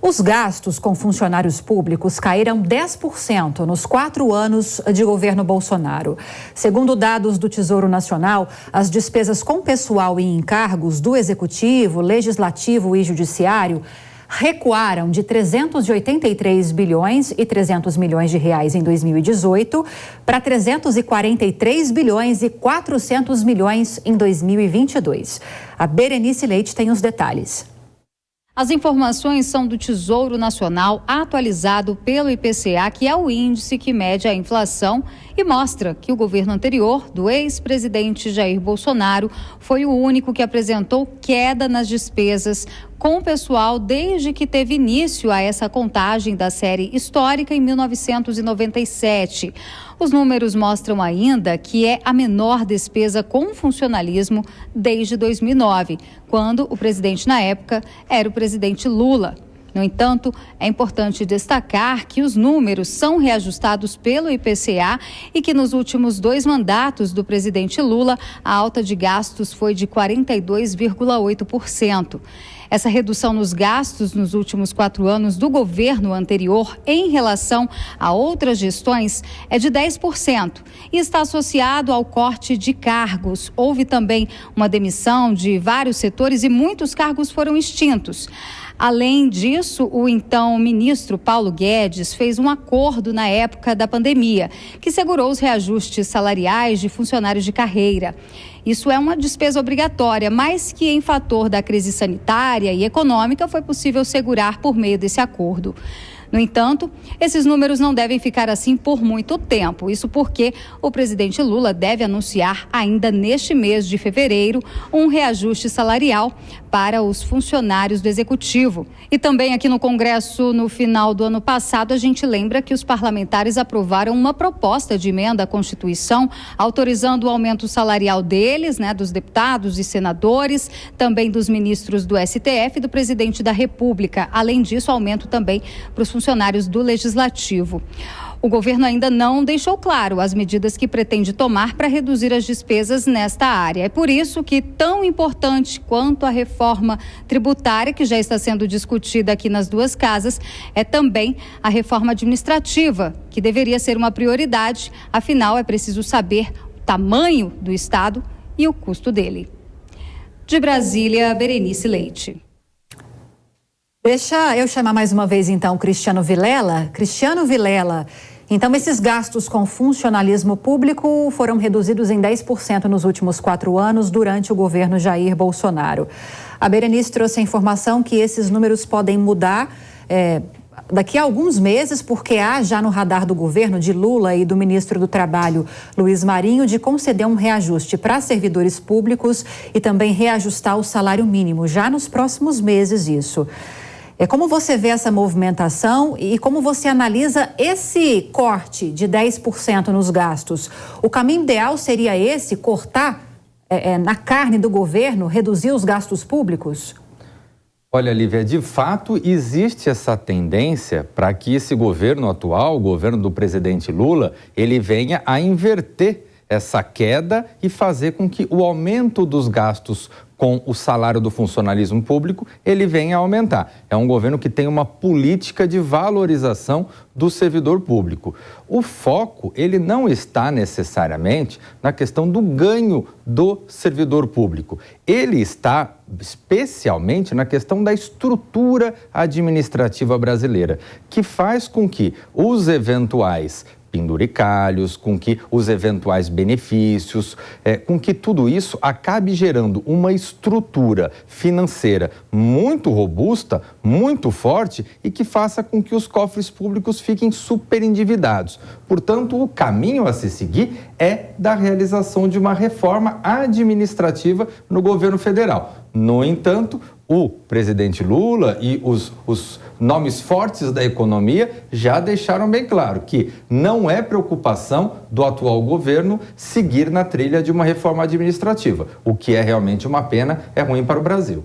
Os gastos com funcionários públicos caíram 10% nos 4 anos de governo Bolsonaro. Segundo dados do Tesouro Nacional, as despesas com pessoal e encargos do Executivo, Legislativo e Judiciário recuaram de 383 bilhões e 300 milhões de reais em 2018 para 343 bilhões e 400 milhões em 2022. A Berenice Leite tem os detalhes. As informações são do Tesouro Nacional, atualizado pelo IPCA, que é o índice que mede a inflação e mostra que o governo anterior, do ex-presidente Jair Bolsonaro, foi o único que apresentou queda nas despesas com o pessoal desde que teve início a essa contagem da série histórica em 1997. Os números mostram ainda que é a menor despesa com funcionalismo desde 2009, quando o presidente na época era o presidente Lula. No entanto, é importante destacar que os números são reajustados pelo IPCA e que nos últimos 2 mandatos do presidente Lula, a alta de gastos foi de 42,8%. Essa redução nos gastos nos últimos 4 anos do governo anterior em relação a outras gestões é de 10% e está associado ao corte de cargos. Houve também uma demissão de vários setores e muitos cargos foram extintos. Além disso, o então ministro Paulo Guedes fez um acordo na época da pandemia, que segurou os reajustes salariais de funcionários de carreira. Isso é uma despesa obrigatória, mas que em fator da crise sanitária e econômica foi possível segurar por meio desse acordo. No entanto, esses números não devem ficar assim por muito tempo. Isso porque o presidente Lula deve anunciar ainda neste mês de fevereiro um reajuste salarial para os funcionários do Executivo. E também aqui no Congresso, no final do ano passado, a gente lembra que os parlamentares aprovaram uma proposta de emenda à Constituição, autorizando o aumento salarial deles, dos deputados e senadores, também dos ministros do STF e do presidente da República. Além disso, aumento também para os funcionários do Legislativo. O governo ainda não deixou claro as medidas que pretende tomar para reduzir as despesas nesta área. É por isso que, tão importante quanto a reforma tributária, que já está sendo discutida aqui nas 2 casas, é também a reforma administrativa, que deveria ser uma prioridade. Afinal, é preciso saber o tamanho do Estado e o custo dele. De Brasília, Berenice Leite. Deixa eu chamar mais uma vez, então, Cristiano Vilela. Cristiano Vilela, então esses gastos com funcionalismo público foram reduzidos em 10% nos últimos 4 anos durante o governo Jair Bolsonaro. A Berenice trouxe a informação que esses números podem mudar daqui a alguns meses, porque há já no radar do governo de Lula e do ministro do Trabalho, Luiz Marinho, de conceder um reajuste para servidores públicos e também reajustar o salário mínimo, já nos próximos meses isso. Como você vê essa movimentação e como você analisa esse corte de 10% nos gastos? O caminho ideal seria esse, cortar na carne do governo, reduzir os gastos públicos? Olha, Lívia, de fato existe essa tendência para que esse governo atual, o governo do presidente Lula, ele venha a inverter essa queda e fazer com que o aumento dos gastos com o salário do funcionalismo público, ele venha a aumentar. É um governo que tem uma política de valorização do servidor público. O foco, ele não está necessariamente na questão do ganho do servidor público. Ele está especialmente na questão da estrutura administrativa brasileira, que faz com que os eventuais penduricalhos, com que os eventuais benefícios, com que tudo isso acabe gerando uma estrutura financeira muito robusta, muito forte e que faça com que os cofres públicos fiquem superendividados. Portanto, o caminho a se seguir é da realização de uma reforma administrativa no governo federal. No entanto, o presidente Lula e os nomes fortes da economia já deixaram bem claro que não é preocupação do atual governo seguir na trilha de uma reforma administrativa. O que é realmente uma pena, é ruim para o Brasil.